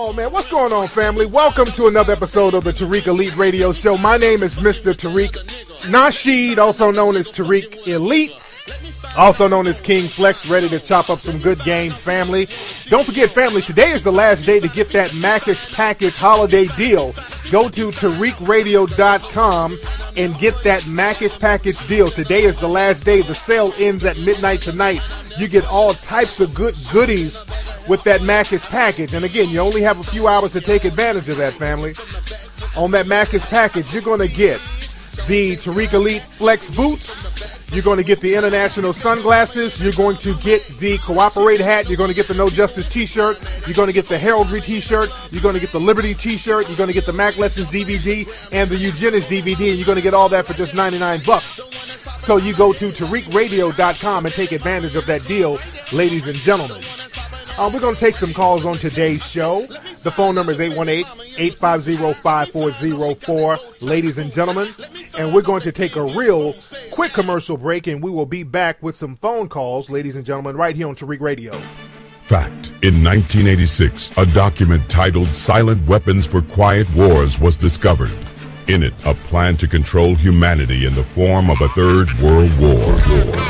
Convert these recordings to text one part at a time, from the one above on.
Oh, man, what's going on, family? Welcome to another episode of the Tariq Elite Radio Show. My name is Mr. Tariq Nasheed, also known as Tariq Elite, also known as King Flex, ready to chop up some good game, family. Don't forget, family, today is the last day to get that Macish Package holiday deal. Go to TariqRadio.com and get that Macish Package deal. Today is the last day. The sale ends at midnight tonight. You get all types of good goodies with that Macish Package. And again, you only have a few hours to take advantage of that, family. On that Macish Package, you're going to get the Tariq Elite Flex Boots. You're going to get the International Sunglasses. You're going to get the Cooperate Hat. You're going to get the No Justice T-shirt. You're going to get the Heraldry T-shirt. You're going to get the Liberty T-shirt. You're going to get the Mac Lessons DVD and the Eugenics DVD. And you're going to get all that for just $99. So you go to TariqRadio.com and take advantage of that deal, ladies and gentlemen. We're going to take some calls on today's show. The phone number is 818-850-5404, ladies and gentlemen. And we're going to take a real quick commercial break, and we will be back with some phone calls, ladies and gentlemen, right here on Tariq Radio. Fact. In 1986, a document titled Silent Weapons for Quiet Wars was discovered. In it, a plan to control humanity in the form of a third world war.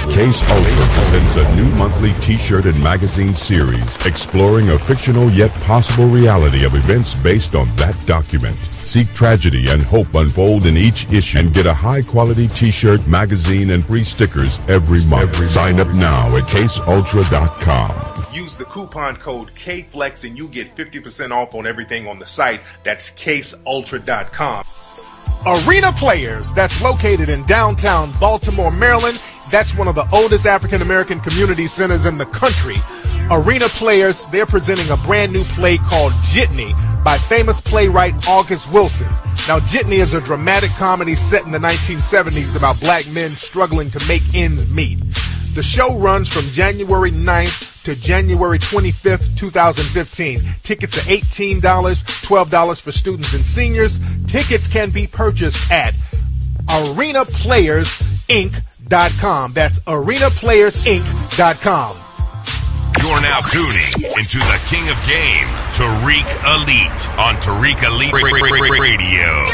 Case Ultra presents a new monthly t-shirt and magazine series exploring a fictional yet possible reality of events based on that document. See tragedy and hope unfold in each issue and get a high-quality t-shirt, magazine, and free stickers every month. Sign up now at CaseUltra.com. Use the coupon code KFLEX and you get 50% off on everything on the site. That's CaseUltra.com. Arena Players, that's located in downtown Baltimore, Maryland. That's one of the oldest African-American community centers in the country. Arena Players, they're presenting a brand new play called Jitney by famous playwright August Wilson. Now, Jitney is a dramatic comedy set in the 1970s about black men struggling to make ends meet. The show runs from January 9th to January 25th, 2015. Tickets are $18, $12 for students and seniors. Tickets can be purchased at arenaplayersinc.com. That's arenaplayersinc.com. You're now tuning into the King of Game, Tariq Elite, on Tariq Elite Radio.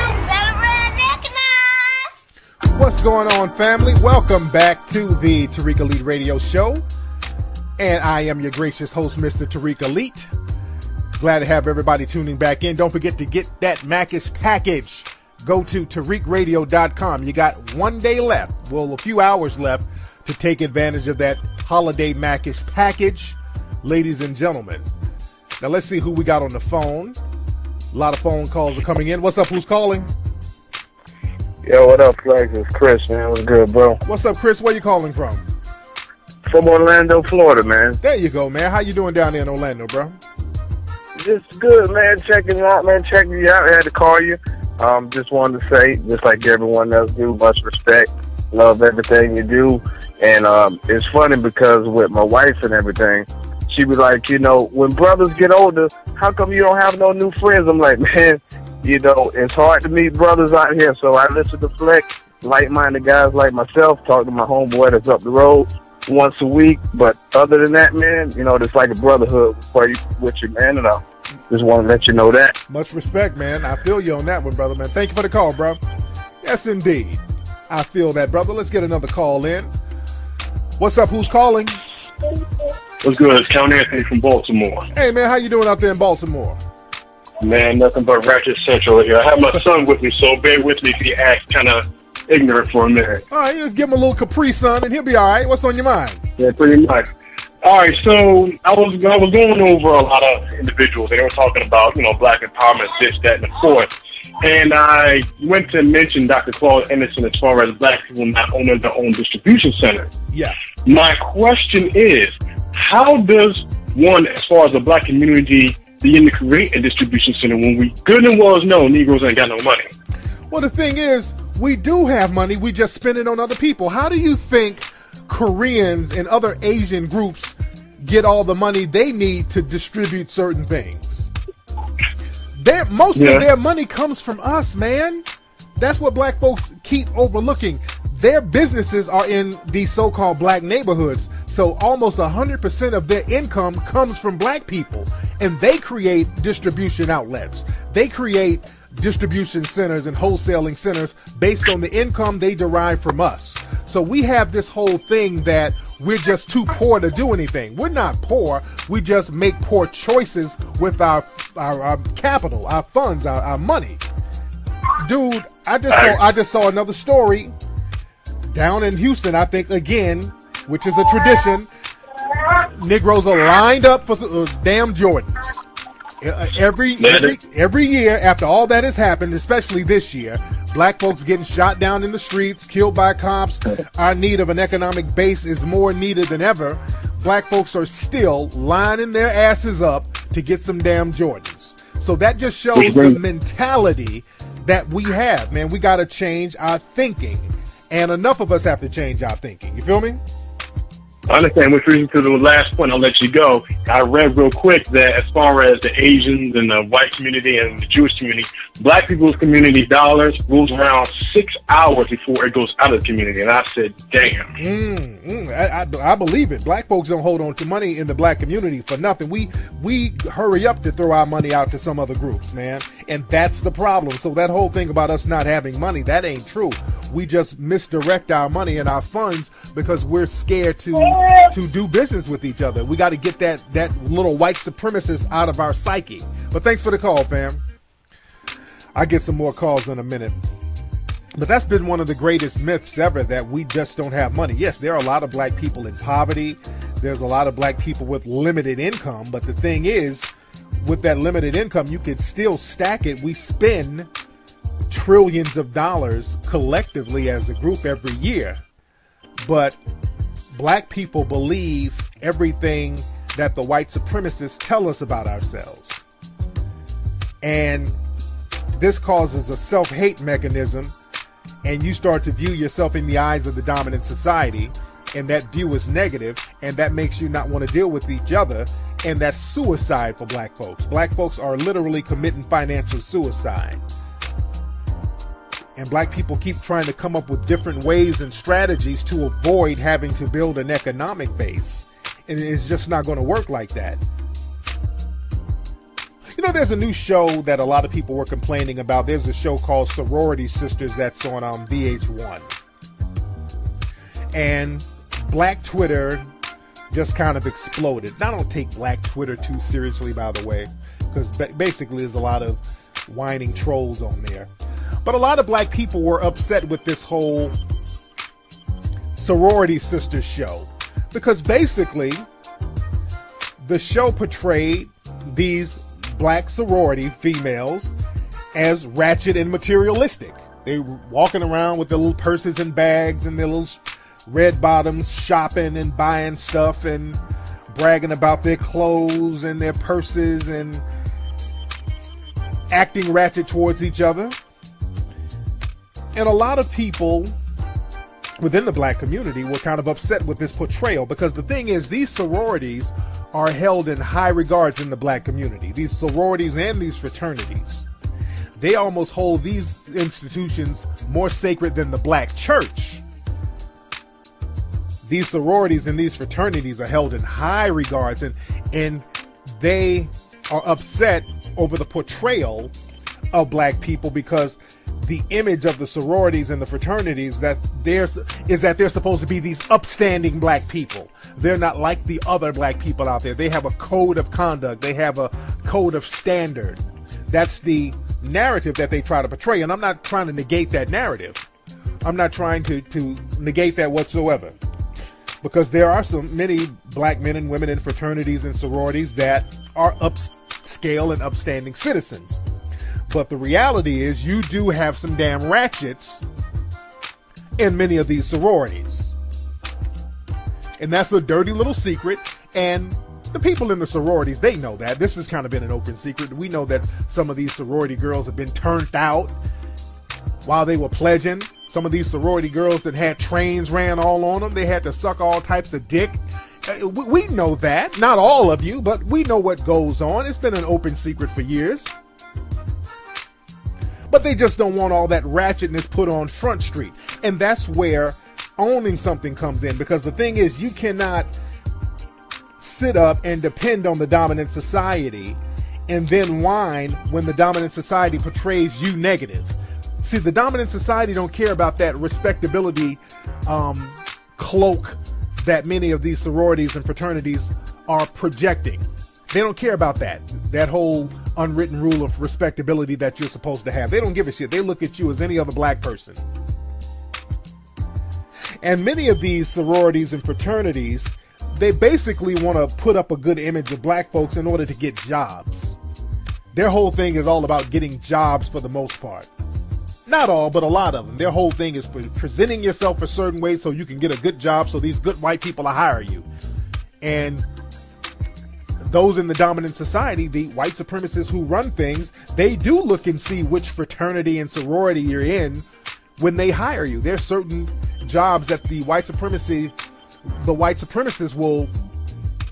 What's going on, family? Welcome back to the Tariq Elite Radio Show. And I am your gracious host, Mr. Tariq Elite. Glad to have everybody tuning back in. Don't forget to get that Macish Package. Go to TariqRadio.com. You got 1 day left, well, a few hours left, to take advantage of that holiday Macish Package, ladies and gentlemen. Now, let's see who we got on the phone. A lot of phone calls are coming in. What's up? Who's calling? Yo, what up, Flex? It's Chris, man. What's good, bro? What's up, Chris? Where you calling from? From Orlando, Florida, man. There you go, man. How you doing down there in Orlando, bro? Just good, man. Checking you out, man. Checking you out. I had to call you. Just wanted to say, just like everyone else do, much respect. Love everything you do. And it's funny because with my wife and everything, she was like, you know, when brothers get older, how come you don't have no new friends? I'm like, man, you know, it's hard to meet brothers out here. So I listen to Flex, like-minded guys like myself, talk to my homeboy that's up the road once a week. But other than that, man, you know, it's like a brotherhood with you, man. And I just want to let you know that. Much respect, man. I feel you on that one, brother, man. Thank you for the call, bro. Yes, indeed. I feel that, brother. Let's get another call in. What's up? Who's calling? What's good? It's Count Anthony from Baltimore. Hey, man, how you doing out there in Baltimore? Man, nothing but Ratchet Central here. I have my son with me, so bear with me if he acts kind of ignorant for a minute. All right, you just give him a little Capri Sun, and he'll be all right. What's on your mind? Yeah, pretty much. All right, so I was going over a lot of individuals, and they were talking about, you know, black empowerment, this, that, and the fourth. And I went to mention Dr. Claude Anderson as far as black people not owning their own distribution center. Yeah. My question is, how does one, as far as the black community, begin to create a distribution center when we good and well know Negroes ain't got no money? Well, the thing is, we do have money. We just spend it on other people. How do you think Koreans and other Asian groups get all the money they need to distribute certain things? Most of their money comes from us, man. That's what black folks keep overlooking. their businesses are in these so-called black neighborhoods. So almost 100% of their income comes from black people, and they create distribution outlets. They create distribution centers and wholesaling centers based on the income they derive from us. So we have this whole thing that we're just too poor to do anything. We're not poor. We just make poor choices with our capital, our funds, our money. Dude, I just saw another story down in Houston, I think, again, which is a tradition. Negroes are lined up for damn Jordans. Every year after all that has happened, especially this year, black folks getting shot down in the streets, killed by cops, our need of an economic base is more needed than ever. Black folks are still lining their asses up to get some damn Jordans. So that just shows the mentality that we have, man. We got to change our thinking, and enough of us have to change our thinking. You feel me? I understand. Which brings me to the last point. I'll let you go. I read real quick that as far as the Asians and the white community and the Jewish community, black people's community dollars goes around 6 hours before it goes out of the community. And I said, damn. I believe it. Black folks don't hold on to money in the black community for nothing. We hurry up to throw our money out to some other groups, man. And that's the problem. So that whole thing about us not having money, that ain't true. We just misdirect our money and our funds because we're scared to do business with each other. We got to get that little white supremacist out of our psyche. But thanks for the call, fam. I'll get some more calls in a minute. But that's been one of the greatest myths ever, that we just don't have money. Yes, there are a lot of black people in poverty. There's a lot of black people with limited income. But the thing is, with that limited income, you could still stack it. We spend trillions of dollars collectively as a group every year. But black people believe everything that the white supremacists tell us about ourselves. And this causes a self-hate mechanism, and you start to view yourself in the eyes of the dominant society, and that view is negative, and that makes you not want to deal with each other, and that's suicide for black folks. Black folks are literally committing financial suicide. And black people keep trying to come up with different ways and strategies to avoid having to build an economic base. And it's just not going to work like that. You know, there's a new show that a lot of people were complaining about. There's a show called Sorority Sisters that's on VH1. And black Twitter just kind of exploded. I don't take black Twitter too seriously, by the way, because basically there's a lot of whining trolls on there. But a lot of black people were upset with this whole Sorority Sisters show, because basically the show portrayed these black sorority females as ratchet and materialistic. They were walking around with their little purses and bags and their little red bottoms, shopping and buying stuff and bragging about their clothes and their purses and acting ratchet towards each other. And a lot of people within the black community were kind of upset with this portrayal, because the thing is, these sororities are held in high regards in the black community. These sororities and these fraternities, they almost hold these institutions more sacred than the black church. These sororities and these fraternities are held in high regards, and they are upset over the portrayal of black people, because the image of the sororities and the fraternities is that they're supposed to be these upstanding black people. They're not like the other black people out there. They have a code of conduct. They have a code of standard. That's the narrative that they try to portray. And I'm not trying to negate that narrative. I'm not trying to negate that whatsoever. Because there are many black men and women in fraternities and sororities that are upscale and upstanding citizens. But the reality is, you do have some damn ratchets in many of these sororities. And that's a dirty little secret. And the people in the sororities, they know that. This has kind of been an open secret. We know that some of these sorority girls have been turned out while they were pledging. Some of these sorority girls that had trains ran all on them. They had to suck all types of dick. We know that. Not all of you, but we know what goes on. It's been an open secret for years. But they just don't want all that ratchetness put on Front Street. And that's where owning something comes in, because the thing is, you cannot sit up and depend on the dominant society and then whine when the dominant society portrays you negative. See, the dominant society don't care about that respectability cloak that many of these sororities and fraternities are projecting. They don't care about that whole unwritten rule of respectability that you're supposed to have. They don't give a shit. They look at you as any other black person. And many of these sororities and fraternities, they basically want to put up a good image of black folks in order to get jobs. Their whole thing is all about getting jobs for the most part. Not all, but a lot of them. Their whole thing is presenting yourself a certain way so you can get a good job, so these good white people will hire you. And those in the dominant society, the white supremacists who run things, they do look and see which fraternity and sorority you're in when they hire you. There's certain jobs that the white supremacists will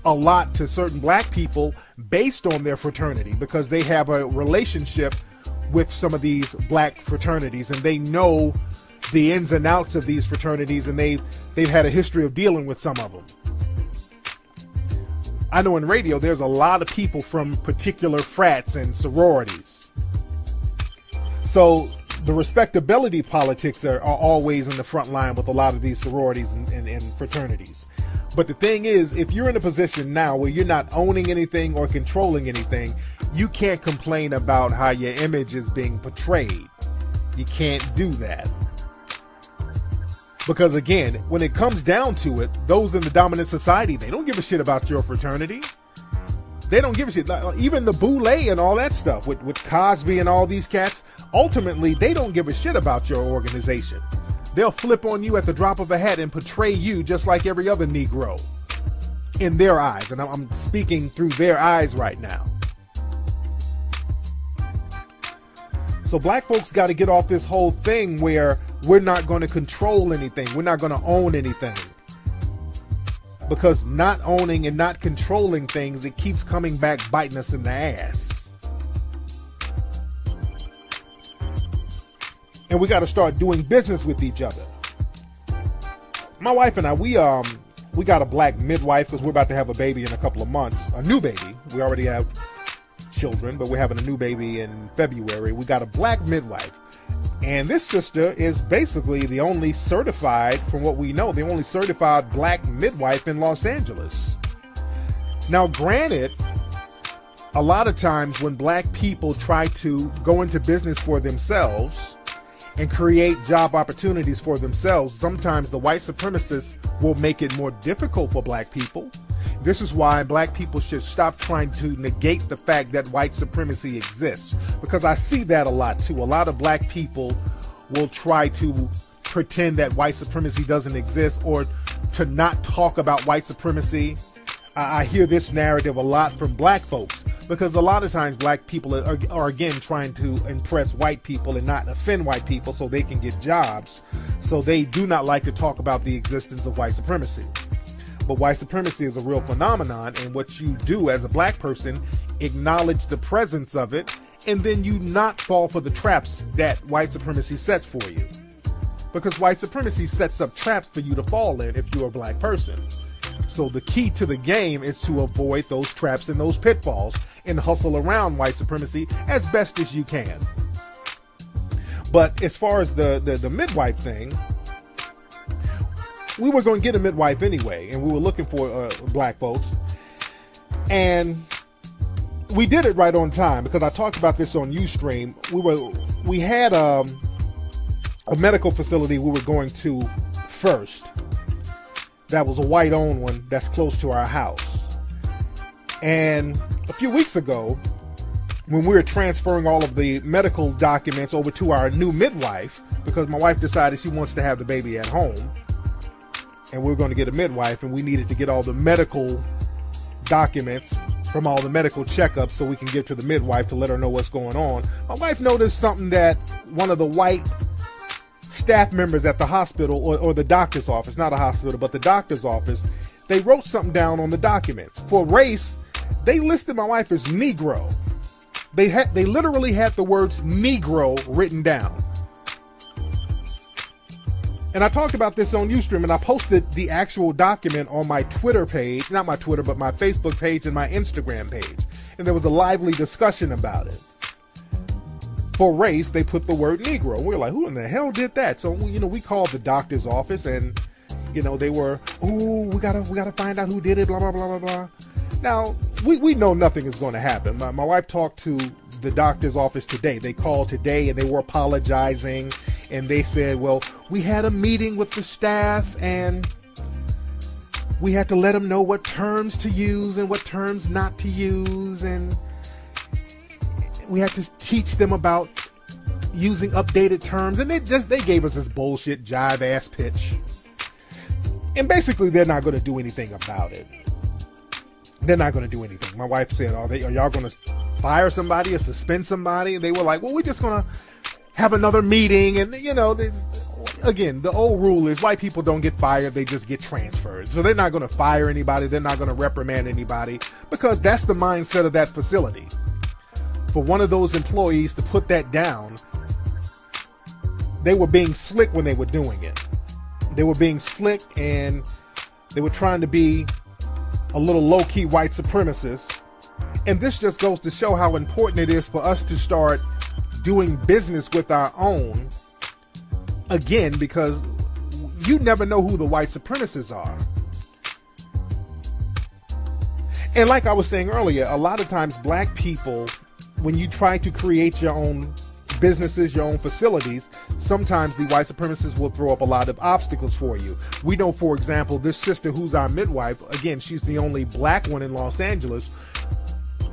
allot to certain black people based on their fraternity, because they have a relationship with some of these black fraternities and they know the ins and outs of these fraternities, and they've had a history of dealing with some of them. I know in radio there's a lot of people from particular frats and sororities. So the respectability politics are always in the front line with a lot of these sororities and fraternities. But the thing is, if you're in a position now where you're not owning anything or controlling anything, you can't complain about how your image is being portrayed. You can't do that. Because again, when it comes down to it, those in the dominant society, they don't give a shit about your fraternity. They don't give a shit. Even the Boule and all that stuff with Cosby and all these cats, ultimately, they don't give a shit about your organization. They'll flip on you at the drop of a hat and portray you just like every other Negro in their eyes. And I'm speaking through their eyes right now. So black folks got to get off this whole thing where we're not going to control anything. We're not going to own anything. Because not owning and not controlling things, it keeps coming back biting us in the ass. And we got to start doing business with each other. My wife and I, we got a black midwife because we're about to have a baby in a couple of months. A new baby. We already have children, but we're having a new baby in February. We got a black midwife. And this sister is basically the only certified, from what we know, the only certified black midwife in Los Angeles. Now, granted, a lot of times when black people try to go into business for themselves and create job opportunities for themselves, sometimes the white supremacists will make it more difficult for black people. This is why black people should stop trying to negate the fact that white supremacy exists. Because I see that a lot too. A lot of black people will try to pretend that white supremacy doesn't exist or to not talk about white supremacy. I hear this narrative a lot from black folks because a lot of times black people are again trying to impress white people and not offend white people so they can get jobs. So they do not like to talk about the existence of white supremacy. But white supremacy is a real phenomenon, and what you do as a black person, acknowledge the presence of it, and then you not fall for the traps that white supremacy sets for you. Because white supremacy sets up traps for you to fall in if you're a black person. So the key to the game is to avoid those traps and those pitfalls and hustle around white supremacy as best as you can. But as far as the midwife thing, we were going to get a midwife anyway, and we were looking for black folks. And we did it right on time because I talked about this on Ustream. We had a medical facility we were going to first. That was a white-owned one that's close to our house. And a few weeks ago, when we were transferring all of the medical documents over to our new midwife, because my wife decided she wants to have the baby at home, and we were going to get a midwife, and we needed to get all the medical documents from all the medical checkups so we can give to the midwife to let her know what's going on. My wife noticed something that one of the white staff members at the hospital or the doctor's office, not a hospital, but the doctor's office, they wrote something down on the documents. For race, they listed my wife as Negro. They literally had the words Negro written down. And I talked about this on Ustream, and I posted the actual document on my Twitter page, not my Twitter, but my Facebook page and my Instagram page. And there was a lively discussion about it. For race, they put the word Negro. We were like, who in the hell did that? So, we called the doctor's office, and, they were, we gotta find out who did it, blah, blah, blah, blah, blah. Now, we know nothing is going to happen. My wife talked to the doctor's office today. They called today, and they were apologizing, and they said, well, we had a meeting with the staff, and we had to let them know what terms to use and what terms not to use, and we had to teach them about using updated terms, and they gave us this bullshit jive ass pitch. And basically, they're not going to do anything about it. They're not going to do anything. My wife said, are y'all going to fire somebody or suspend somebody? And they were like, well, we're just going to have another meeting. And, again, the old rule is white people don't get fired. They just get transferred. So they're not going to fire anybody. They're not going to reprimand anybody, because that's the mindset of that facility. For one of those employees to put that down, they were being slick when they were doing it. They were being slick, and they were trying to be a little low-key white supremacist. And this just goes to show how important it is for us to start doing business with our own, again, because you never know who the white supremacists are. And like I was saying earlier, a lot of times black people, when you try to create your own businesses, your own facilities, sometimes the white supremacists will throw up a lot of obstacles for you. We know, for example, this sister who's our midwife, again, she's the only black one in Los Angeles.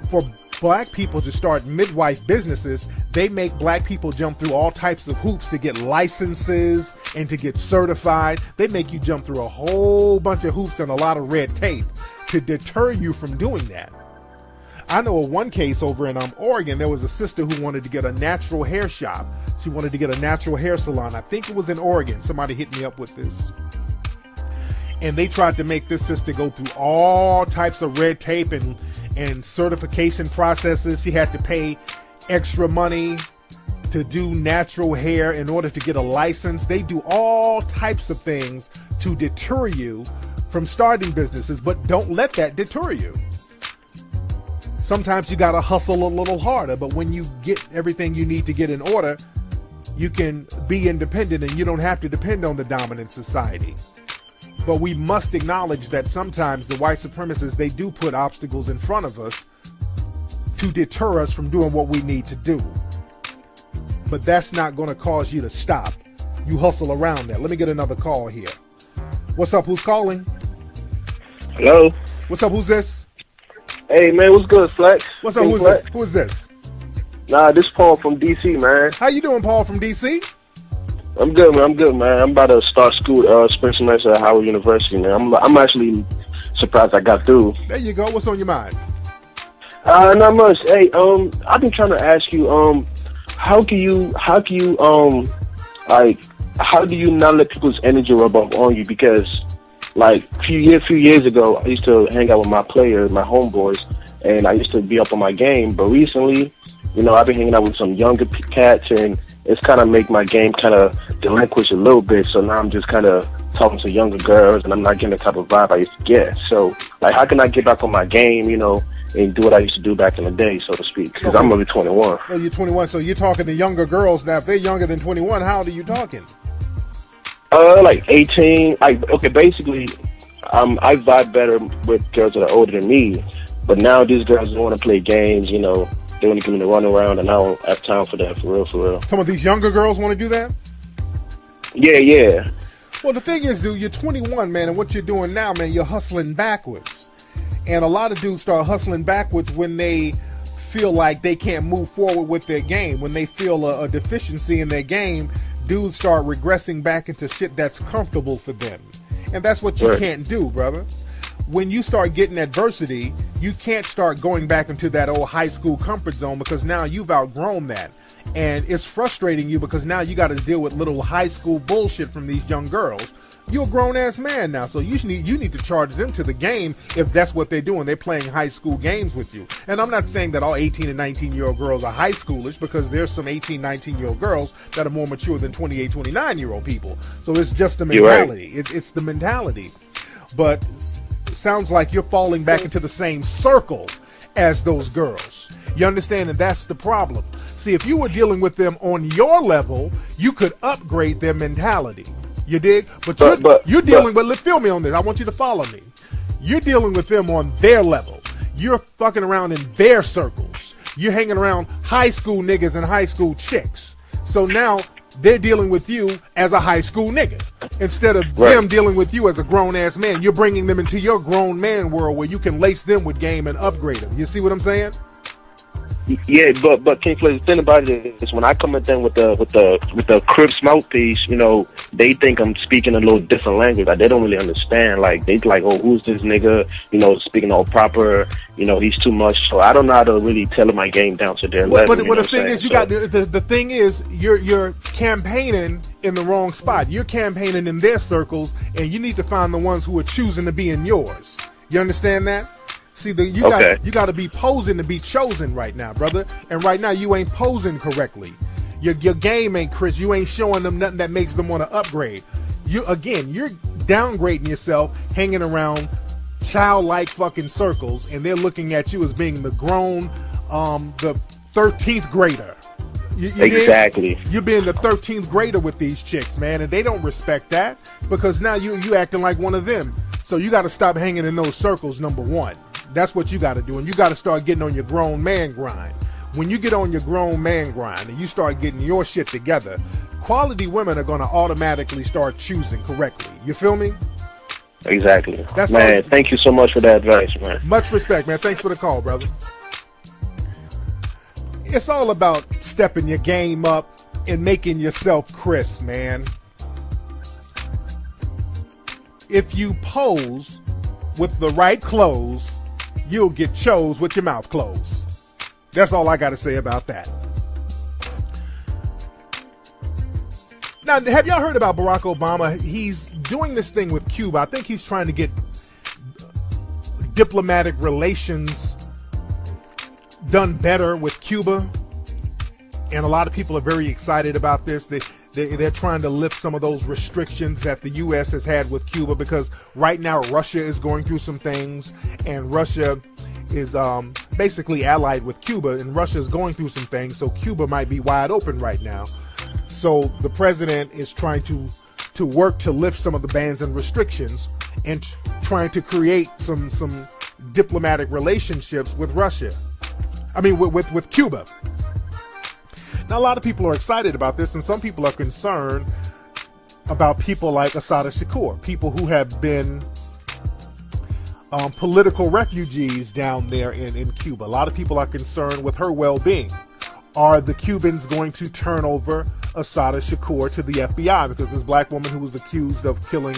For black people to start midwife businesses, they make black people jump through all types of hoops to get licenses and to get certified. They make you jump through a whole bunch of hoops and a lot of red tape to deter you from doing that. I know of one case over in Oregon, there was a sister who wanted to get a natural hair shop. She wanted to get a natural hair salon. I think it was in Oregon. Somebody hit me up with this. And they tried to make this sister go through all types of red tape and certification processes. She had to pay extra money to do natural hair in order to get a license. They do all types of things to deter you from starting businesses, but don't let that deter you. Sometimes you got to hustle a little harder, but when you get everything you need to get in order, you can be independent and you don't have to depend on the dominant society. But we must acknowledge that sometimes the white supremacists, they do put obstacles in front of us to deter us from doing what we need to do. But that's not going to cause you to stop. You hustle around that. Let me get another call here. What's up? Who's calling? Hello. What's up? Who's this? Hey, man, what's good, Flex? What's up? Who's this? Who is this? Nah, this Paul from D.C., man. How you doing, Paul from D.C.? I'm good, man. I'm about to start school, spring semester at Howard University, man. I'm actually surprised I got through. There you go. What's on your mind? Not much. Hey, I've been trying to ask you, how do you not let people's energy rub off on you? Because, like, a few years ago, I used to hang out with my players, my homeboys, and I used to be up on my game. But recently, I've been hanging out with some younger cats, and it's kind of make my game kind of delinquish a little bit. So now I'm just kind of talking to younger girls, and I'm not getting the type of vibe I used to get. So, like, how can I get back on my game, and do what I used to do back in the day, so to speak? Because I'm only 21. Oh, you're 21, so you're talking to younger girls. Now, if they're younger than 21, how old are you talking? Like 18. Basically, I vibe better with girls that are older than me. But now these girls don't want to play games, they want to give me the run around, and I don't have time for that, for real. Some of these younger girls want to do that? Yeah. Well, the thing is, dude, you're 21, man, and what you're doing now, man, you're hustling backwards. And a lot of dudes start hustling backwards when they feel like they can't move forward with their game. When they feel a deficiency in their game, dudes start regressing back into shit that's comfortable for them. And that's what you can't do, brother. When you start getting adversity, you can't start going back into that old high school comfort zone, because now you've outgrown that. And it's frustrating you because now you got to deal with little high school bullshit from these young girls. You're a grown-ass man now, so you need to charge them to the game if that's what they're doing. They're playing high school games with you. And I'm not saying that all 18 and 19-year-old girls are high schoolish, because there's some 18, 19-year-old girls that are more mature than 28, 29-year-old people. So it's just the mentality. Right. It's the mentality. But it sounds like you're falling back into the same circle as those girls. You understand? And that's the problem. See, if you were dealing with them on your level, you could upgrade their mentality. You dig? But you're dealing with, feel me on this. I want you to follow me. You're dealing with them on their level. You're fucking around in their circles. You're hanging around high school niggas and high school chicks. So now they're dealing with you as a high school nigga instead of them dealing with you as a grown-ass man. You're bringing them into your grown man world where you can lace them with game and upgrade them. You see what I'm saying? Yeah, but King Flex, the thing about it is when I come at them with the Crips mouthpiece, you know, they think I'm speaking a little different language. Like, they don't really understand. Like, they like, oh, who's this nigga? You know, speaking all proper. You know, he's too much. So I don't know how to really tailor my game down to their level. But the thing is, the thing is, you're campaigning in the wrong spot. You're campaigning in their circles, and you need to find the ones who are choosing to be in yours. You understand that? See, you got to be posing to be chosen right now, brother. And right now, you ain't posing correctly. Your game ain't Chris. You ain't showing them nothing that makes them want to upgrade. You're downgrading yourself, hanging around childlike fucking circles, and they're looking at you as being the grown, the 13th grader. Exactly. You're being the 13th grader with these chicks, man, and they don't respect that because now you acting like one of them. So you got to stop hanging in those circles, number one. That's what you got to do, and you got to start getting on your grown man grind. When you get on your grown man grind and you start getting your shit together, quality women are going to automatically start choosing correctly. You feel me? Exactly. Man, thank you so much for that advice, man. Much respect, man. Thanks for the call, brother. It's all about stepping your game up and making yourself crisp, man. If you pose with the right clothes, you'll get chose with your mouth closed. That's all I got to say about that. Now, have y'all heard about Barack Obama? He's doing this thing with Cuba. I think he's trying to get diplomatic relations done better with Cuba. And a lot of people are very excited about this. They're trying to lift some of those restrictions that the U.S. has had with Cuba, because right now Russia is going through some things, and Russia is basically allied with Cuba, and Russia is going through some things, so Cuba might be wide open right now. So the president is trying to work to lift some of the bans and restrictions and trying to create some diplomatic relationships with Russia. I mean, with Cuba. Now, a lot of people are excited about this, and some people are concerned about people like Assata Shakur, people who have been political refugees down there in Cuba. A lot of people are concerned with her well-being. Are the Cubans going to turn over Assata Shakur to the FBI? Because this black woman who was accused of killing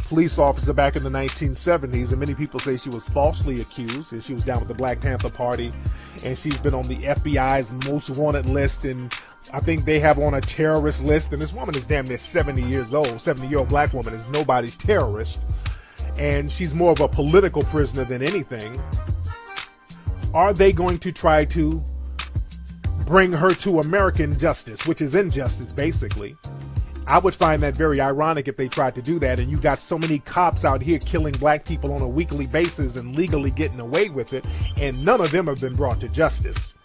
police officer back in the 1970s, and many people say she was falsely accused, and she was down with the Black Panther Party, and she's been on the FBI's most wanted list, and I think they have on a terrorist list, and this woman is damn near 70 years old. 70-year-old black woman is nobody's terrorist, and she's more of a political prisoner than anything. Are they going to try to bring her to American justice, which is injustice, basically? I would find that very ironic if they tried to do that, and you got so many cops out here killing black people on a weekly basis and legally getting away with it, and none of them have been brought to justice.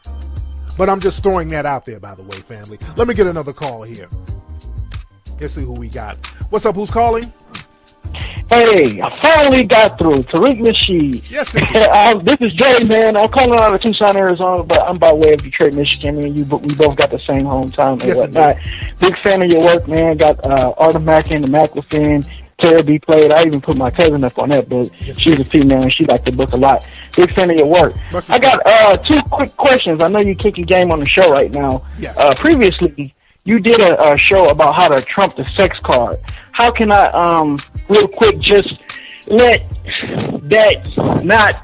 But I'm just throwing that out there, by the way, family. Let me get another call here. Let's see who we got. What's up? Who's calling? Hey, I finally got through. Tariq Nasheed. Yes, this is Jay, man. I'm calling out of Tucson, Arizona, but I'm by way of Detroit, Michigan. Me and we both got the same hometown and whatnot. Big fan of your work, man. Got Arda Mack and the Maclefin, Tara B played. I even put my cousin up on that, but she's a female and she liked the book a lot. Big fan of your work. I got 2 quick questions. I know you're kicking game on the show right now. Yes. Previously, you did a show about how to trump the sex card. How can I, real quick, just let that not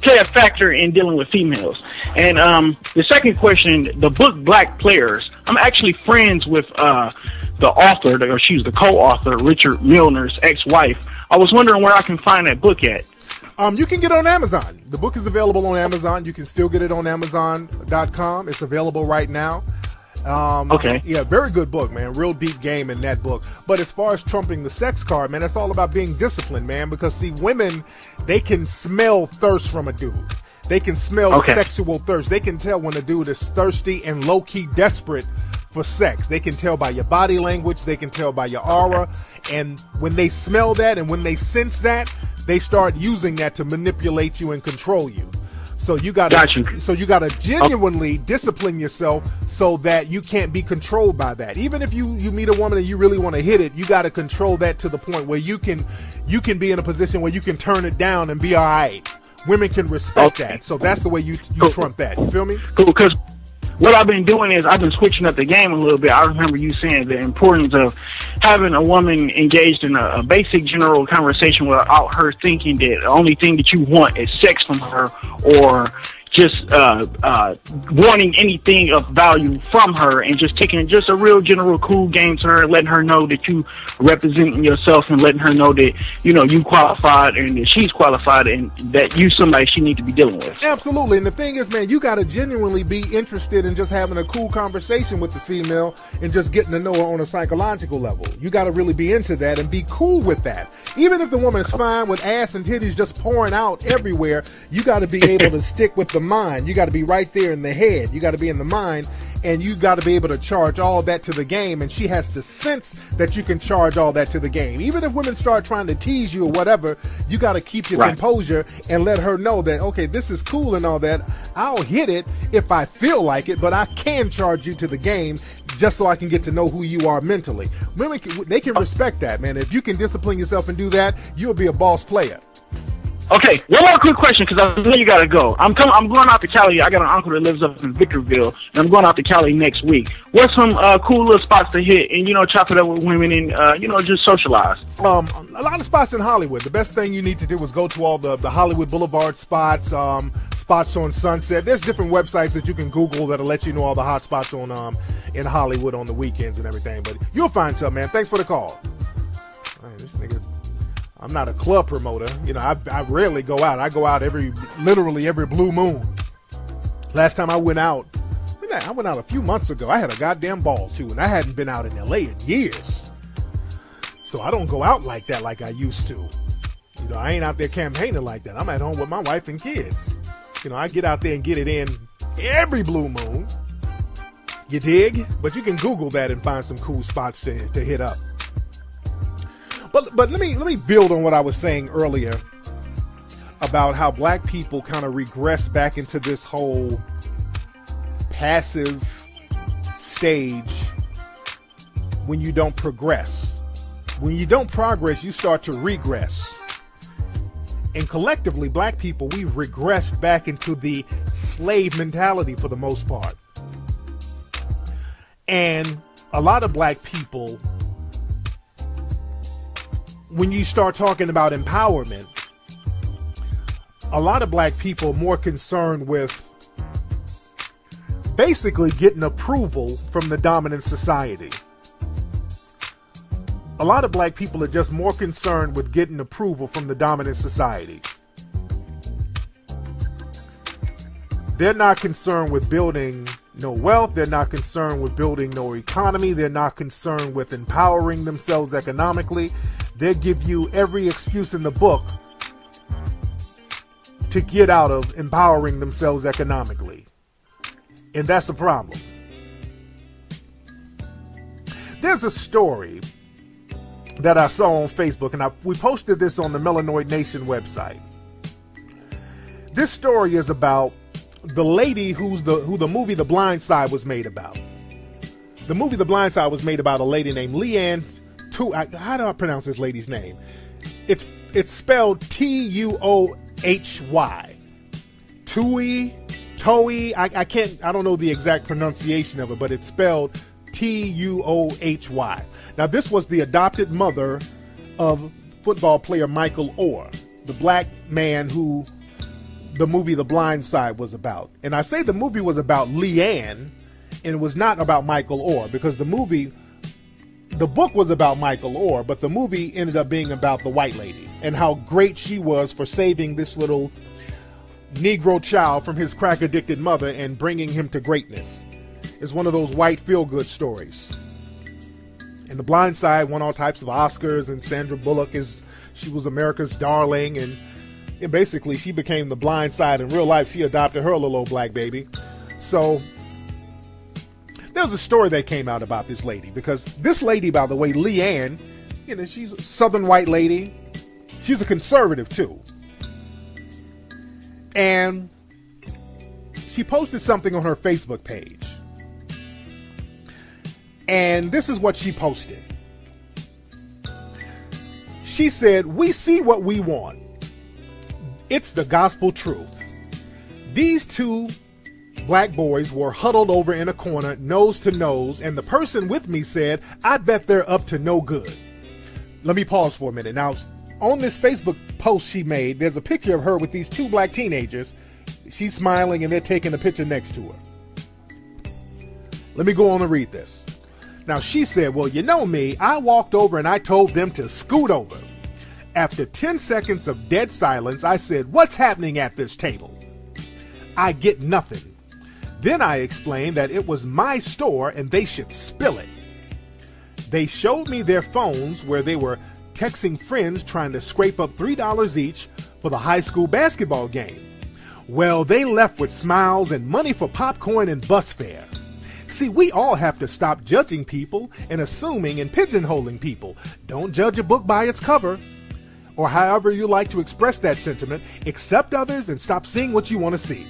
play a factor in dealing with females? And the second question, the book Black Players, I'm actually friends with the author, or she's the co-author, Richard Milner's ex-wife. I was wondering where I can find that book at. You can get it on Amazon. The book is available on Amazon. You can still get it on Amazon.com. It's available right now. Okay. Yeah, very good book, man. Real deep game in that book. But as far as trumping the sex card, man, it's all about being disciplined, man. Because, see, women, they can smell thirst from a dude. They can smell sexual thirst. They can tell when a dude is thirsty and low-key desperate for sex. They can tell by your body language. They can tell by your aura. And when they smell that and when they sense that, they start using that to manipulate you and control you. So you gotta genuinely discipline yourself so that you can't be controlled by that. Even if you meet a woman and you really want to hit it, you got to control that to the point where you can be in a position where you can turn it down and be all right. Women can respect that. So that's the way you trump that. You feel me? Cool, because what I've been doing is I've been switching up the game a little bit. I remember you saying the importance of having a woman engaged in a basic general conversation without her thinking that the only thing that you want is sex from her, or just wanting anything of value from her, and just taking just a real general cool game to her, letting her know that you representing yourself and letting her know that, you know, you qualified and that she's qualified and that you somebody she need to be dealing with. Absolutely. And the thing is, man, you got to genuinely be interested in just having a cool conversation with the female and just getting to know her on a psychological level. You got to really be into that and be cool with that. Even if the woman is fine with ass and titties just pouring out everywhere, you got to be able to stick with the mind. You got to be right there in the head. You got to be in the mind, and you got to be able to charge all that to the game, and she has to sense that you can charge all that to the game. Even if women start trying to tease you or whatever, you got to keep your composure and let her know that, okay, this is cool and all that. I'll hit it if I feel like it, but I can charge you to the game just so I can get to know who you are mentally. Women, they can respect that, man. If you can discipline yourself and do that, you'll be a boss player. Okay, one more quick question, because I know you gotta go. I'm going out to Cali. I got an uncle that lives up in Victorville, and I'm going out to Cali next week. What's some cool little spots to hit and, you know, chop it up with women and, you know, just socialize? A lot of spots in Hollywood. The best thing you need to do is go to all the Hollywood Boulevard spots, spots on Sunset. There's different websites that you can Google that'll let you know all the hot spots on in Hollywood on the weekends and everything. But you'll find something, man. Thanks for the call. Man, this nigga. I'm not a club promoter. You know, I rarely go out. I go out literally every blue moon. Last time I went out a few months ago. I had a goddamn ball, too, and I hadn't been out in L.A. in years. So I don't go out like that like I used to. You know, I ain't out there campaigning like that. I'm at home with my wife and kids. You know, I get out there and get it in every blue moon. You dig? But you can Google that and find some cool spots to hit up. But let me build on what I was saying earlier about how black people kind of regress back into this whole passive stage when you don't progress. When you don't progress, you start to regress. And collectively, black people, we've regressed back into the slave mentality for the most part. And a lot of black people, when you start talking about empowerment, a lot of black people are more concerned with basically getting approval from the dominant society. A lot of black people are just more concerned with getting approval from the dominant society. They're not concerned with building no wealth. They're not concerned with building no economy. They're not concerned with empowering themselves economically. They give you every excuse in the book to get out of empowering themselves economically. And that's a problem. There's a story that I saw on Facebook, and we posted this on the Melanoid Nation website. This story is about the lady who the movie The Blind Side was made about. The movie The Blind Side was made about a lady named Leanne. How do I pronounce this lady's name? It's spelled Tuohy. Toey. I don't know the exact pronunciation of it, but it's spelled Tuohy. Now, this was the adopted mother of football player Michael Orr, the black man who the movie The Blind Side was about. And I say the movie was about Leanne, and it was not about Michael Orr, because the movie the book was about Michael Orr, but the movie ended up being about the white lady and how great she was for saving this little Negro child from his crack-addicted mother and bringing him to greatness. It's one of those white feel-good stories. And The Blind Side won all types of Oscars, and Sandra Bullock she was America's darling, and basically she became the Blind Side in real life. She adopted her little old black baby. So there was a story that came out about this lady, because this lady, by the way, Leanne, she's a Southern white lady. She's a conservative too. And she posted something on her Facebook page. And this is what she posted. She said, "We see what we want. It's the gospel truth. These two black boys were huddled over in a corner, nose to nose, and the person with me said, I bet they're up to no good." Let me pause for a minute. Now, on this Facebook post she made, there's a picture of her with these two black teenagers. She's smiling and they're taking a picture next to her. Let me go on and read this. Now, she said, "Well, you know me, I walked over and I told them to scoot over. After 10 seconds of dead silence, I said, 'What's happening at this table?' I get nothing. Then I explained that it was my store and they should spill it. They showed me their phones where they were texting friends trying to scrape up $3 each for the high school basketball game. Well, they left with smiles and money for popcorn and bus fare. See, we all have to stop judging people and assuming and pigeonholing people. Don't judge a book by its cover, or however you like to express that sentiment. Accept others and stop seeing what you want to see."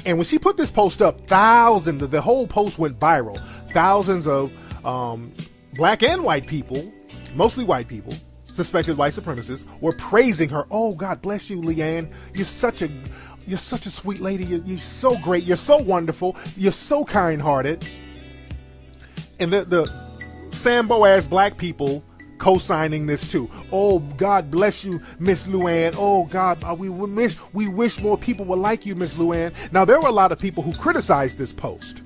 And when she put this post up, the whole post went viral. Thousands of black and white people, mostly white people, suspected white supremacists, were praising her. "Oh, God bless you, Leanne. You're such a sweet lady. You're so great. You're so wonderful. You're so kind-hearted." And the Sambo-ass black people co-signing this too. "Oh, God bless you, Miss Luann. Oh, God, we wish more people were like you, Miss Luann." Now, there were a lot of people who criticized this post,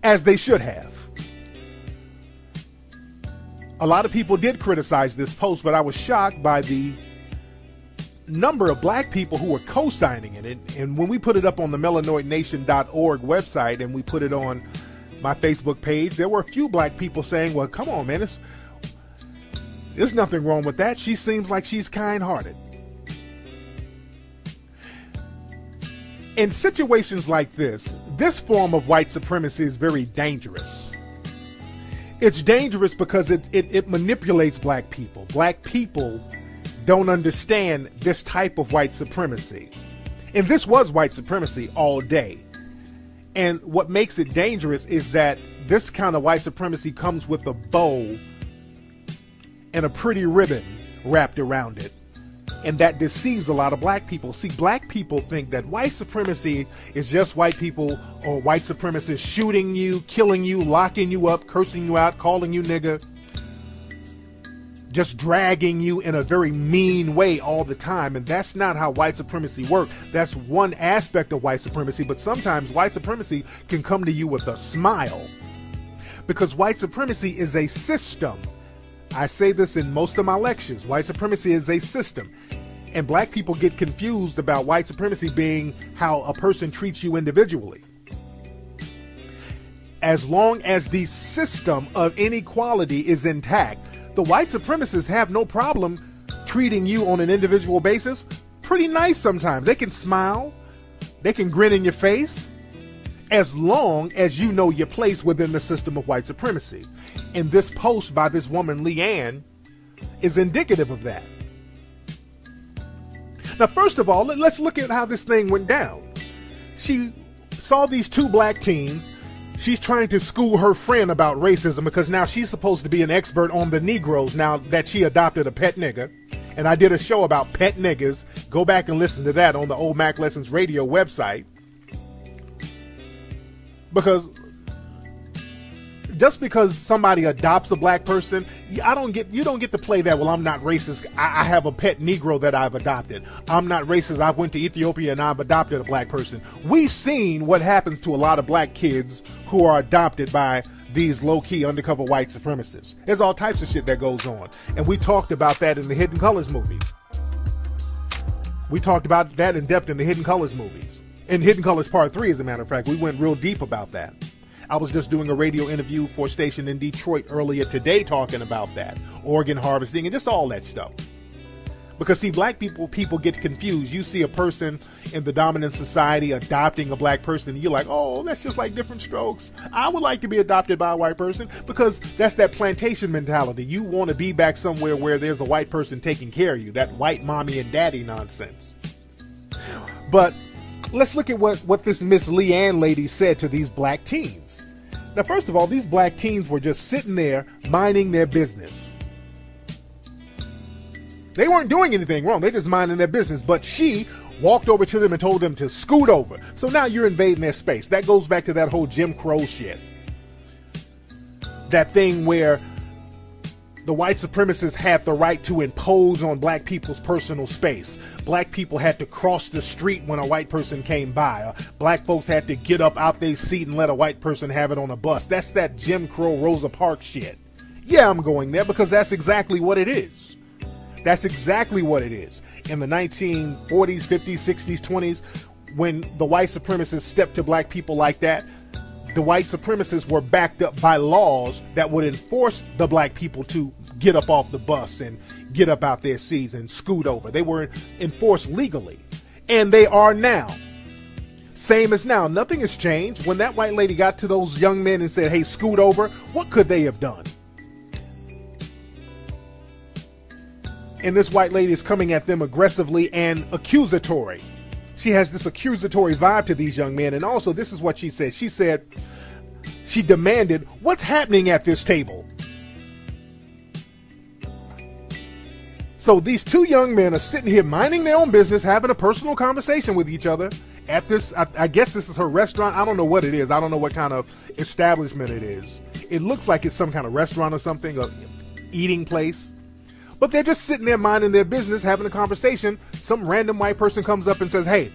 as they should have. A lot of people did criticize this post, but I was shocked by the number of black people who were co-signing it. And when we put it up on the melanoidnation.org website and we put it on my Facebook page, there were a few black people saying, "Well, come on, man, there's nothing wrong with that. She seems like she's kind-hearted." In situations like this form of white supremacy is very dangerous. It's dangerous because it manipulates black people. Black people don't understand this type of white supremacy. And this was white supremacy all day. And what makes it dangerous is that this kind of white supremacy comes with a bow and a pretty ribbon wrapped around it. And that deceives a lot of black people. See, black people think that white supremacy is just white people or white supremacists shooting you, killing you, locking you up, cursing you out, calling you nigger, just dragging you in a very mean way all the time. And that's not how white supremacy works. That's one aspect of white supremacy, but sometimes white supremacy can come to you with a smile, because white supremacy is a system. I say this in most of my lectures. White supremacy is a system. And black people get confused about white supremacy being how a person treats you individually. As long as the system of inequality is intact, the white supremacists have no problem treating you on an individual basis pretty nice sometimes. They can smile. They can grin in your face, as long as you know your place within the system of white supremacy. And this post by this woman, Leanne, is indicative of that. Now, first of all, let's look at how this thing went down. She saw these two black teens. She's trying to school her friend about racism because now she's supposed to be an expert on the Negroes now that she adopted a pet nigger. And I did a show about pet niggers. Go back and listen to that on the Old Mac Lessons Radio website. Because just because somebody adopts a black person, you don't get to play that. Well, I'm not racist. I have a pet Negro that I've adopted. I'm not racist. I went to Ethiopia and I've adopted a black person. We've seen what happens to a lot of black kids who are adopted by these low-key undercover white supremacists. There's all types of shit that goes on. And we talked about that in the Hidden Colors movies. We talked about that in depth in the Hidden Colors movies. In Hidden Colors Part 3, as a matter of fact, we went real deep about that. I was just doing a radio interview for a station in Detroit earlier today talking about that. Organ harvesting and just all that stuff. Because, see, black people get confused. You see a person in the dominant society adopting a black person, and you're like, oh, that's just like different strokes. I would like to be adopted by a white person, because that's that plantation mentality. You want to be back somewhere where there's a white person taking care of you, that white mommy and daddy nonsense. But let's look at what this Miss Leanne lady said to these black teens. Now, first of all, these black teens were just sitting there minding their business. They weren't doing anything wrong. They just minding their business. But she walked over to them and told them to scoot over. So now you're invading their space. That goes back to that whole Jim Crow shit. That thing where the white supremacists had the right to impose on black people's personal space. Black people had to cross the street when a white person came by. Black folks had to get up out their seat and let a white person have it on a bus. That's that Jim Crow Rosa Parks shit. Yeah, I'm going there because that's exactly what it is. That's exactly what it is. In the 1940s, 50s, 60s, 20s, when the white supremacists stepped to black people like that, the white supremacists were backed up by laws that would enforce the black people to get up off the bus and get up out their seats and scoot over. They were enforced legally. And they are now. Same as now. Nothing has changed. When that white lady got to those young men and said, hey, scoot over, what could they have done? And this white lady is coming at them aggressively and accusatory. She has this accusatory vibe to these young men. And also, this is what she said. She said, she demanded, what's happening at this table? So these two young men are sitting here minding their own business, having a personal conversation with each other at this, I guess this is her restaurant. I don't know what it is. I don't know what kind of establishment it is. It looks like it's some kind of restaurant or something, or eating place. But they're just sitting there minding their business, having a conversation. Some random white person comes up and says, hey,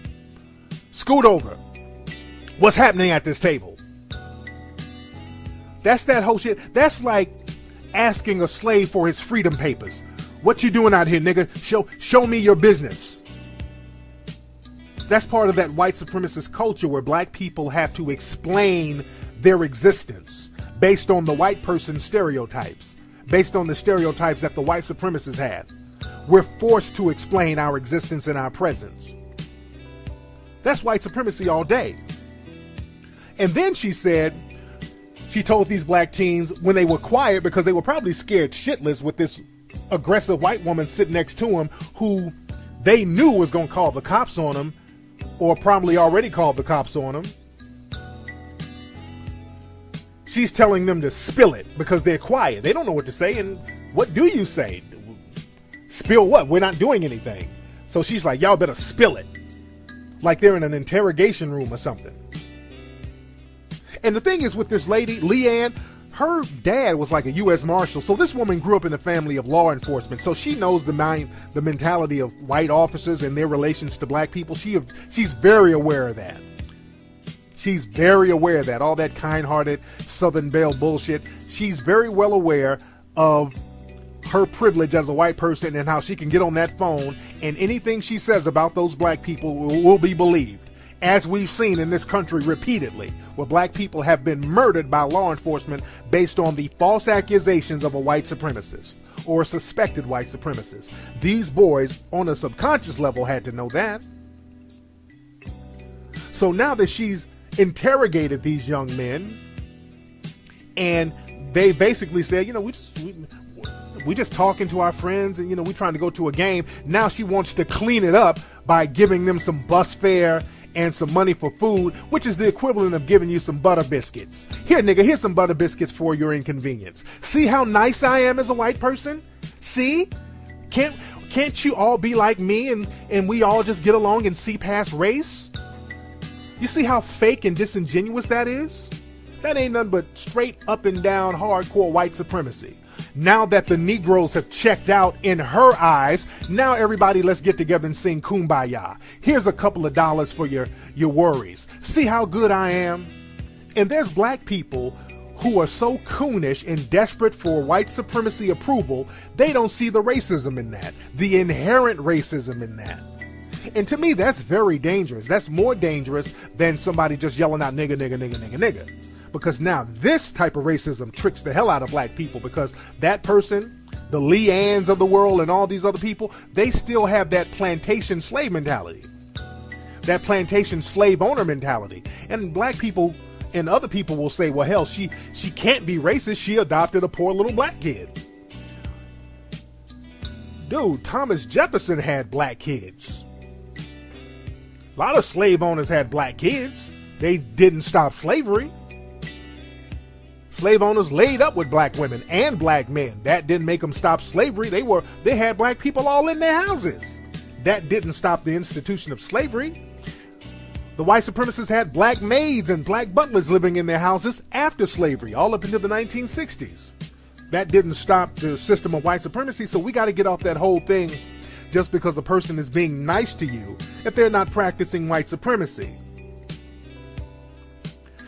scoot over. What's happening at this table? That's that whole shit. That's like asking a slave for his freedom papers. What you doing out here, nigga? Show me your business. That's part of that white supremacist culture where black people have to explain their existence based on the white person's stereotypes. Based on the stereotypes that the white supremacists had. We're forced to explain our existence and our presence. That's white supremacy all day. And then she said, she told these black teens when they were quiet because they were probably scared shitless with this aggressive white woman sitting next to him who they knew was going to call the cops on him, or probably already called the cops on him. She's telling them to spill it because they're quiet. They don't know what to say. And what do you say? Spill what? We're not doing anything. So she's like, y'all better spill it. Like they're in an interrogation room or something. And the thing is with this lady, Leanne, her dad was like a U.S. Marshal. So this woman grew up in a family of law enforcement. So she knows the mentality of white officers and their relations to black people. She's very aware of that. She's very aware of that. All that kind-hearted Southern Belle bullshit. She's very well aware of her privilege as a white person and how she can get on that phone and anything she says about those black people will be believed. As we've seen in this country repeatedly, where black people have been murdered by law enforcement based on the false accusations of a white supremacist or a suspected white supremacist. These boys, on a subconscious level, had to know that. So now that she's interrogated these young men, and they basically said, you know, we just talking to our friends, and you know, we trying to go to a game. Now she wants to clean it up by giving them some bus fare and some money for food, which is the equivalent of giving you some butter biscuits. Here, nigga, here's some butter biscuits for your inconvenience. See how nice I am as a white person? See? Can't you all be like me and we all just get along and see past race? You see how fake and disingenuous that is? That ain't nothing but straight up and down hardcore white supremacy. Now that the Negroes have checked out in her eyes, now everybody let's get together and sing Kumbaya. Here's a couple of dollars for your worries. See how good I am? And there's black people who are so coonish and desperate for white supremacy approval, they don't see the racism in that, the inherent racism in that. And to me, that's very dangerous. That's more dangerous than somebody just yelling out nigga, nigga, nigga, nigga, nigga. Because now this type of racism tricks the hell out of black people, because that person, the Leannes of the world and all these other people, they still have that plantation slave mentality, that plantation slave owner mentality. And black people and other people will say, well, hell, she can't be racist. She adopted a poor little black kid. Dude, Thomas Jefferson had black kids. A lot of slave owners had black kids. They didn't stop slavery. Slave owners laid up with black women and black men. That didn't make them stop slavery. They had black people all in their houses. That didn't stop the institution of slavery. The white supremacists had black maids and black butlers living in their houses after slavery, all up into the 1960s. That didn't stop the system of white supremacy, so we got to get off that whole thing just because a person is being nice to you if they're not practicing white supremacy.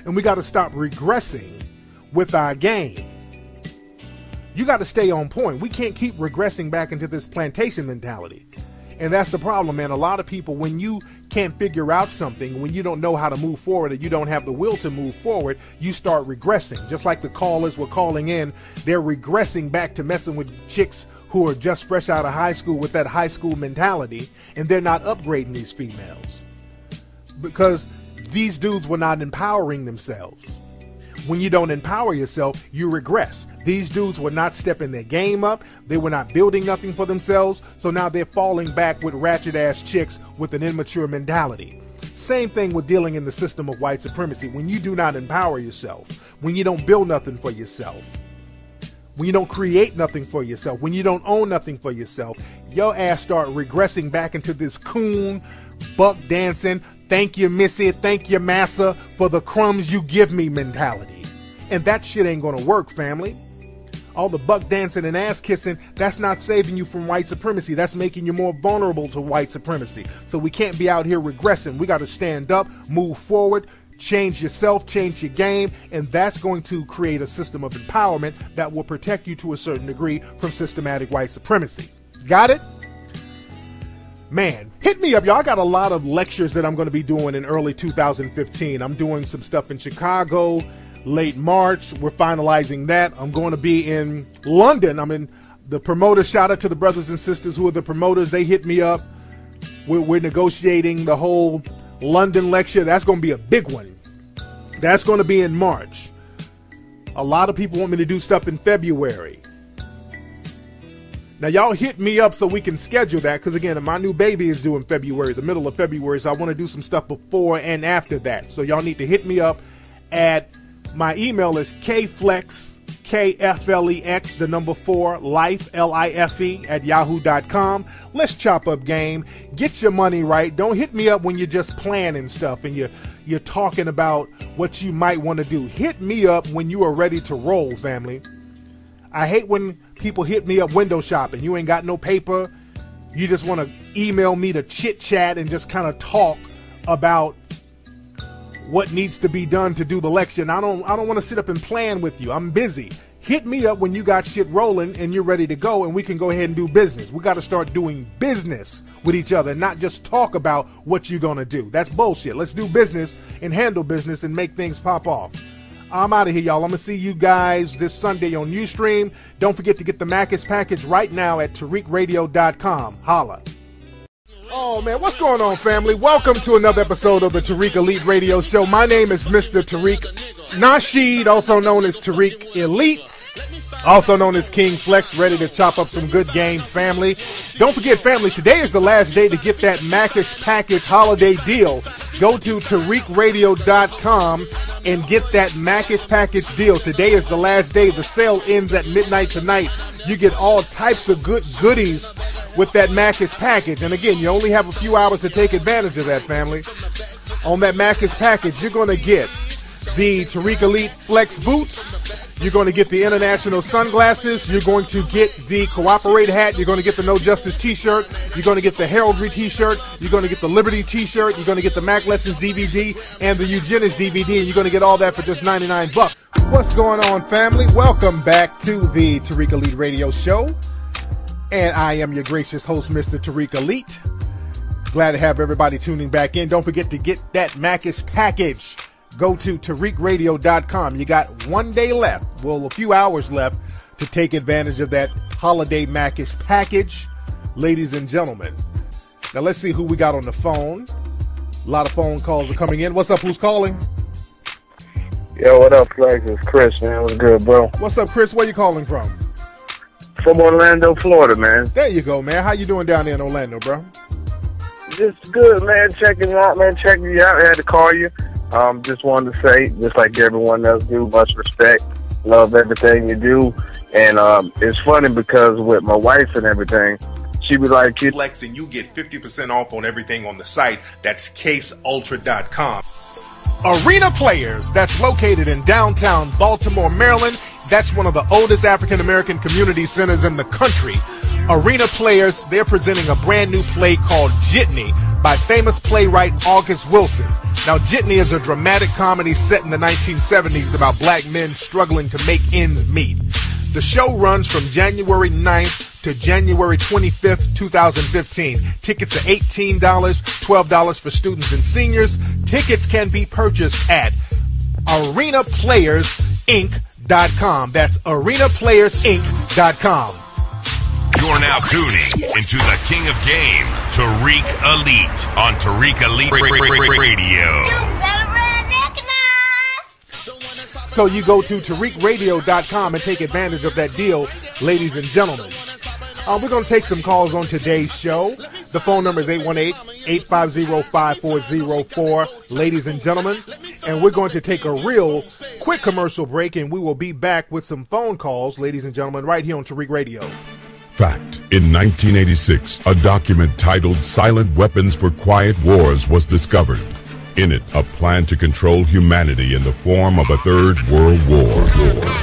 And we got to stop regressing with our game. You got to stay on point. We can't keep regressing back into this plantation mentality. And that's the problem, man. A lot of people, when you can't figure out something, when you don't know how to move forward, or you don't have the will to move forward, you start regressing. Just like the callers were calling in, they're regressing back to messing with chicks who are just fresh out of high school with that high school mentality, and they're not upgrading these females because these dudes were not empowering themselves. When you don't empower yourself, you regress. These dudes were not stepping their game up. They were not building nothing for themselves. So now they're falling back with ratchet ass chicks with an immature mentality. Same thing with dealing in the system of white supremacy. When you do not empower yourself, when you don't build nothing for yourself, when you don't create nothing for yourself, when you don't own nothing for yourself, your ass start regressing back into this coon, buck dancing, thank you, missy, thank you, massa, for the crumbs you give me mentality. And that shit ain't gonna work, family. All the buck dancing and ass kissing, that's not saving you from white supremacy. That's making you more vulnerable to white supremacy. So we can't be out here regressing. We got to stand up, move forward, change yourself, change your game, and that's going to create a system of empowerment that will protect you to a certain degree from systematic white supremacy. Got it? Man, hit me up, y'all. I got a lot of lectures that I'm going to be doing in early 2015. I'm doing some stuff in Chicago, late March. We're finalizing that. I'm going to be in London. I'm in the promoters. Shout out to the brothers and sisters who are the promoters. They hit me up. We're negotiating the whole London lecture. That's going to be a big one. That's going to be in March. A lot of people want me to do stuff in February. Now, y'all hit me up so we can schedule that, because, again, my new baby is due in February, the middle of February, so I want to do some stuff before and after that. So y'all need to hit me up at my email is kflex, KFLEX, the number 4, life, LIFE, at yahoo.com. Let's chop up game. Get your money right. Don't hit me up when you're just planning stuff and you're talking about what you might want to do. Hit me up when you are ready to roll, family. I hate when people hit me up window shopping. You ain't got no paper. You just want to email me to chit chat and just kind of talk about what needs to be done to do the election. I don't want to sit up and plan with you. I'm busy. Hit me up when you got shit rolling and you're ready to go, and we can go ahead and do business. We got to start doing business with each other, not just talk about what you're going to do. That's bullshit. Let's do business and handle business and make things pop off. I'm out of here, y'all. I'm going to see you guys this Sunday on Ustream. Don't forget to get the Macus package right now at TariqRadio.com. Holla. Oh, man, what's going on, family? Welcome to another episode of the Tariq Elite Radio Show. My name is Mr. Tariq Nasheed, also known as Tariq Elite, also known as King Flex, ready to chop up some good game, family. Don't forget, family, today is the last day to get that Macus package holiday deal. Go to TariqRadio.com and get that Macus package deal. Today is the last day. The sale ends at midnight tonight. You get all types of good goodies with that Macus package. And again, you only have a few hours to take advantage of that, family. On that Macus package, you're going to get the Tariq Elite Flex boots. You're going to get the international sunglasses. You're going to get the Cooperate hat. You're going to get the No Justice t-shirt. You're going to get the Heraldry t-shirt. You're going to get the Liberty t-shirt. You're going to get the Mac Lessons DVD and the Eugenics DVD. And you're going to get all that for just $99. What's going on, family? Welcome back to the Tariq Elite Radio Show. And I am your gracious host, Mr. Tariq Elite. Glad to have everybody tuning back in. Don't forget to get that Macish package. Go to TariqRadio.com. You got 1 day left, well, a few hours left, to take advantage of that holiday Macish package, ladies and gentlemen. Now, let's see who we got on the phone. A lot of phone calls are coming in. What's up? Who's calling? Yo, what up, Flex? It's Chris, man. What's good, bro? What's up, Chris? Where you calling from? From Orlando, Florida, man. There you go, man. How you doing down there in Orlando, bro? Just good, man. Checking you out, man. Checking you out. I had to call you. Just wanted to say, just like everyone else do, much respect. Love everything you do. And it's funny because with my wife and everything, she was like, Flex, and you get 50% off on everything on the site. That's caseultra.com. Arena Players, that's located in downtown Baltimore, Maryland. That's one of the oldest African-American community centers in the country. Arena Players, they're presenting a brand new play called Jitney by famous playwright August Wilson. Now, Jitney is a dramatic comedy set in the 1970s about black men struggling to make ends meet. The show runs from January 9th to January 25th, 2015. Tickets are $18, $12 for students and seniors. Tickets can be purchased at arenaplayersinc.com. That's arenaplayersinc.com. You're now tuning into the King of Game, Tariq Elite, on Tariq Elite Radio. So you go to TariqRadio.com and take advantage of that deal, ladies and gentlemen. We're going to take some calls on today's show. The phone number is 818-850-5404, ladies and gentlemen. And we're going to take a real quick commercial break, and we will be back with some phone calls, ladies and gentlemen, right here on Tariq Radio. Fact. In 1986, a document titled Silent Weapons for Quiet Wars was discovered. In it, a plan to control humanity in the form of a third world war.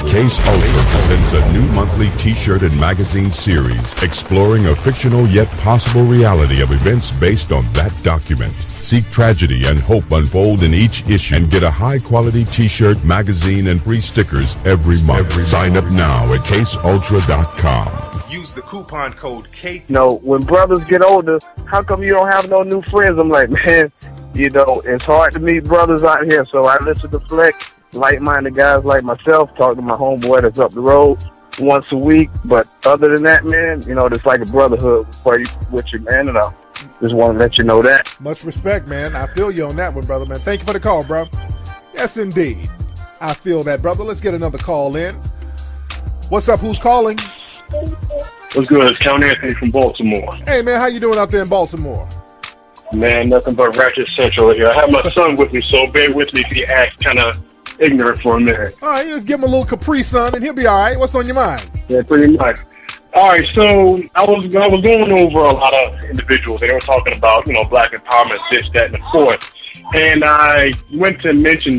Case Ultra presents a new monthly t-shirt and magazine series exploring a fictional yet possible reality of events based on that document. See tragedy and hope unfold in each issue and get a high-quality t-shirt, magazine, and free stickers every month. Sign up now at caseultra.com. Use the coupon code K. When brothers get older, how come you don't have no new friends? I'm like, man, it's hard to meet brothers out here. So I listen to Flex, like-minded guys like myself, talk to my homeboy that's up the road once a week. But other than that, man, it's like a brotherhood with you, man. And I just want to let you know that. Much respect, man. I feel you on that one, brother, man. Thank you for the call, bro. Yes, indeed. I feel that, brother. Let's get another call in. What's up? Who's calling? What's good? It's Count Anthony from Baltimore. Hey, man, how you doing out there in Baltimore? Man, nothing but Ratchet Central here. I have my son with me, so bear with me if he acts kind of ignorant for a minute. All right, you just give him a little Capri Sun, and he'll be all right. What's on your mind? Yeah, pretty much. All right, so I was going over a lot of individuals. They were talking about, black empowerment, this, that, and the fourth. And I went to mention